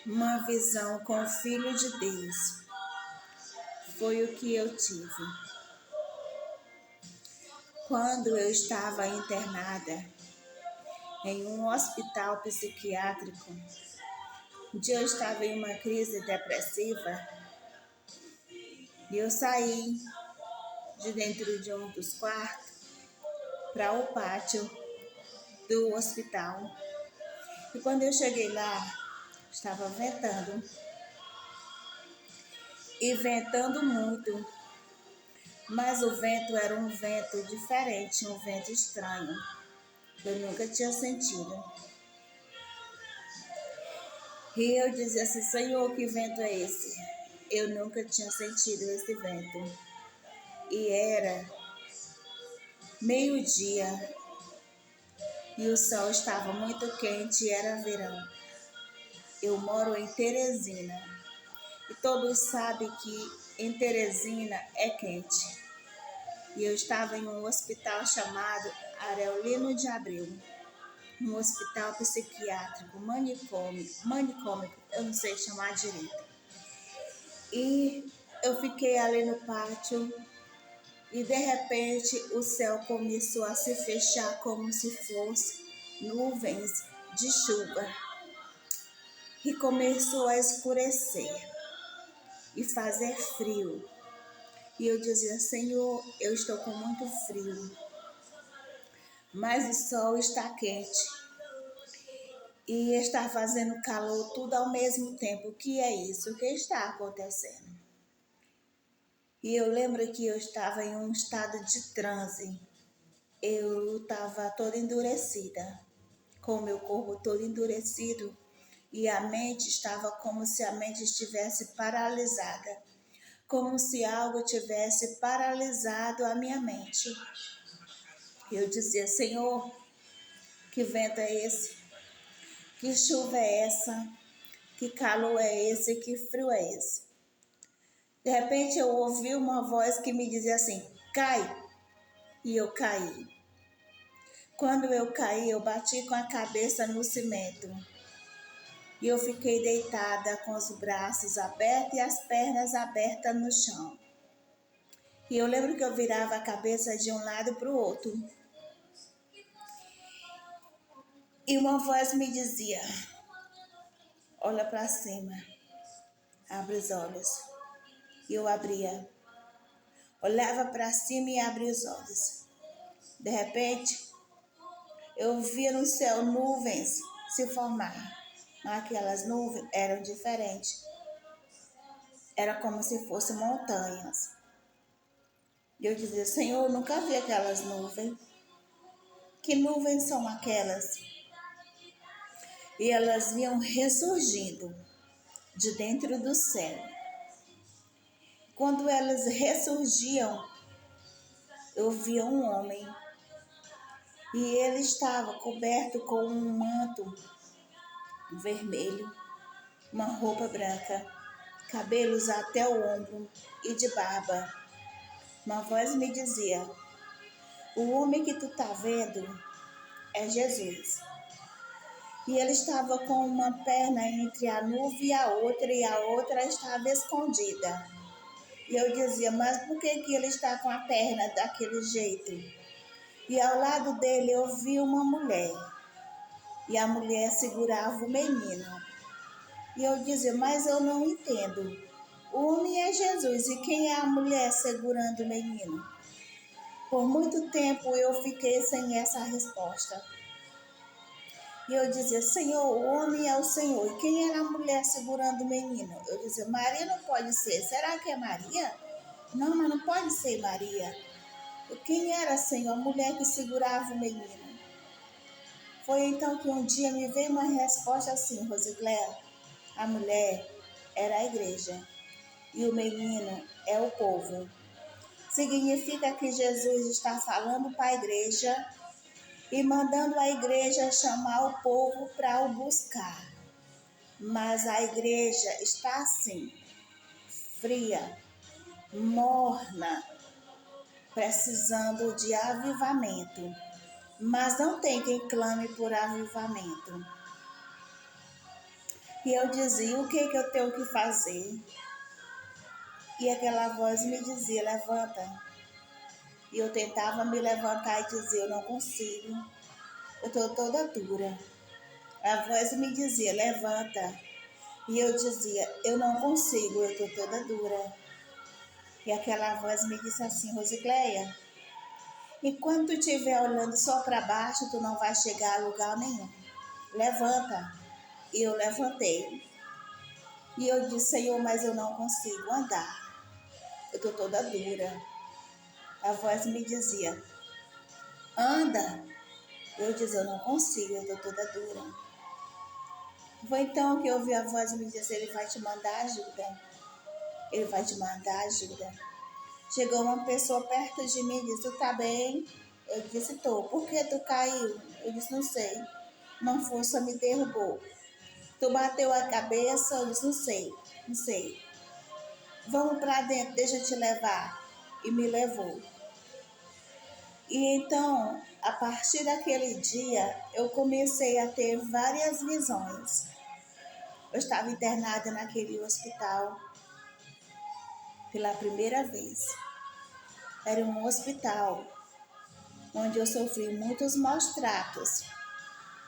Uma visão com o Filho de Deus. Foi o que eu tive. Quando eu estava internada em um hospital psiquiátrico, um dia eu estava em uma crise depressiva e eu saí de dentro de um dos quartos para o pátio do hospital. E quando eu cheguei lá, estava ventando. E ventando muito. Mas o vento era um vento diferente, um vento estranho, que eu nunca tinha sentido. E eu dizia assim, Senhor, que vento é esse? Eu nunca tinha sentido esse vento. E era meio-dia. E o sol estava muito quente e era verão. Eu moro em Teresina. E todos sabem que em Teresina é quente. E eu estava em um hospital chamado Aurelino de Abreu. Um hospital psiquiátrico, manicômico, eu não sei chamar direito. E eu fiquei ali no pátio e de repente o céu começou a se fechar como se fosse nuvens de chuva. E começou a escurecer e fazer frio. E eu dizia, Senhor, eu estou com muito frio, mas o sol está quente e está fazendo calor tudo ao mesmo tempo. O que é isso? O que está acontecendo? E eu lembro que eu estava em um estado de transe. Eu estava toda endurecida, com o meu corpo todo endurecido e a mente estava como se a mente estivesse paralisada. Como se algo tivesse paralisado a minha mente. Eu dizia, Senhor, que vento é esse? Que chuva é essa? Que calor é esse? Que frio é esse? De repente eu ouvi uma voz que me dizia assim, cai! E eu caí. Quando eu caí, eu bati com a cabeça no cimento. E eu fiquei deitada com os braços abertos e as pernas abertas no chão. E eu lembro que eu virava a cabeça de um lado para o outro. E uma voz me dizia, olha para cima, abre os olhos. E eu abria. Olhava para cima e abria os olhos. De repente, eu via no céu nuvens se formar. Mas aquelas nuvens eram diferentes. Era como se fossem montanhas. E eu dizia, Senhor, eu nunca vi aquelas nuvens. Que nuvens são aquelas? E elas vinham ressurgindo de dentro do céu. Quando elas ressurgiam, eu via um homem. E ele estava coberto com um manto vermelho, uma roupa branca, cabelos até o ombro e de barba. Uma voz me dizia, o homem que tu tá vendo é Jesus. E ele estava com uma perna entre a nuvem e a outra estava escondida. E eu dizia, mas por que ele está com a perna daquele jeito? E ao lado dele eu vi uma mulher. E a mulher segurava o menino. E eu dizia, mas eu não entendo. O homem é Jesus e quem é a mulher segurando o menino? Por muito tempo eu fiquei sem essa resposta. E eu dizia, Senhor, o homem é o Senhor. E quem era a mulher segurando o menino? Eu dizia, Maria não pode ser. Será que é Maria? Não, mas não pode ser Maria. Quem era, Senhor, a mulher que segurava o menino? Foi então que um dia me veio uma resposta assim, Rosicléa. A mulher era a igreja e o menino é o povo. Significa que Jesus está falando para a igreja e mandando a igreja chamar o povo para o buscar. Mas a igreja está assim, fria, morna, precisando de avivamento. Mas não tem quem clame por avivamento. E eu dizia, o que eu tenho que fazer? E aquela voz me dizia, levanta. E eu tentava me levantar e dizia, eu não consigo, eu estou toda dura. A voz me dizia, levanta. E eu dizia, eu não consigo, eu estou toda dura. E aquela voz me disse assim, Rosicléia, enquanto tu estiver olhando só para baixo, tu não vai chegar a lugar nenhum. Levanta. E eu levantei. E eu disse, Senhor, mas eu não consigo andar. Eu estou toda dura. A voz me dizia, anda. Eu dizia, eu não consigo, eu estou toda dura. Foi então que eu ouvi a voz me dizer, ele vai te mandar ajuda. Ele vai te mandar ajuda. Chegou uma pessoa perto de mim e disse, tu tá bem? Eu disse, tô. Por que tu caiu? Eu disse, não sei. Uma força me derrubou. Tu bateu a cabeça? Eu disse, não sei, não sei. Vamos para dentro, deixa eu te levar. E me levou. E então, a partir daquele dia, eu comecei a ter várias visões. Eu estava internada naquele hospital pela primeira vez. Era um hospital onde eu sofri muitos maus tratos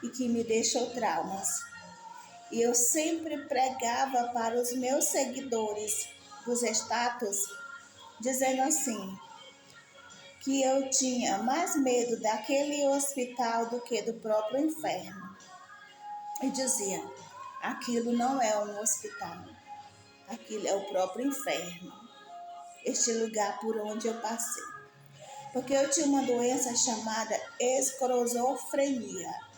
e que me deixou traumas. E eu sempre pregava para os meus seguidores dos status, dizendo assim, que eu tinha mais medo daquele hospital do que do próprio inferno. E dizia, aquilo não é um hospital, aquilo é o próprio inferno, este lugar por onde eu passei. Porque eu tinha uma doença chamada esquizofrenia.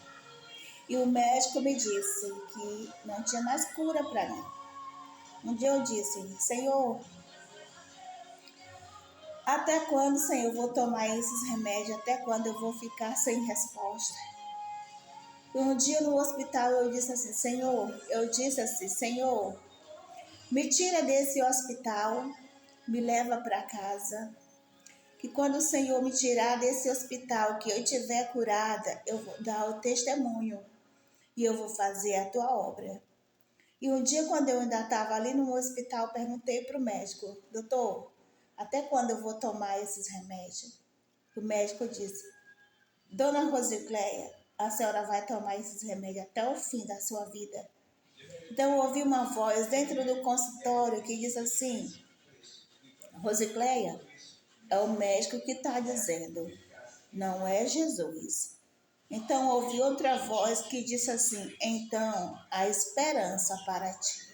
E o médico me disse que não tinha mais cura para mim. Um dia eu disse, Senhor, até quando, Senhor, eu vou tomar esses remédios? Até quando eu vou ficar sem resposta? E um dia no hospital eu disse assim, Senhor, me tira desse hospital, me leva para casa. Que quando o Senhor me tirar desse hospital, que eu estiver curada, eu vou dar o testemunho e eu vou fazer a tua obra. E um dia, quando eu ainda estava ali no hospital, perguntei para o médico, doutor, até quando eu vou tomar esses remédios? O médico disse, dona Rosicléia, a senhora vai tomar esses remédios até o fim da sua vida. Então, eu ouvi uma voz dentro do consultório que diz assim, Rosicléia, é o médico que está dizendo, não é Jesus. Então ouvi outra voz que disse assim, então há esperança para ti.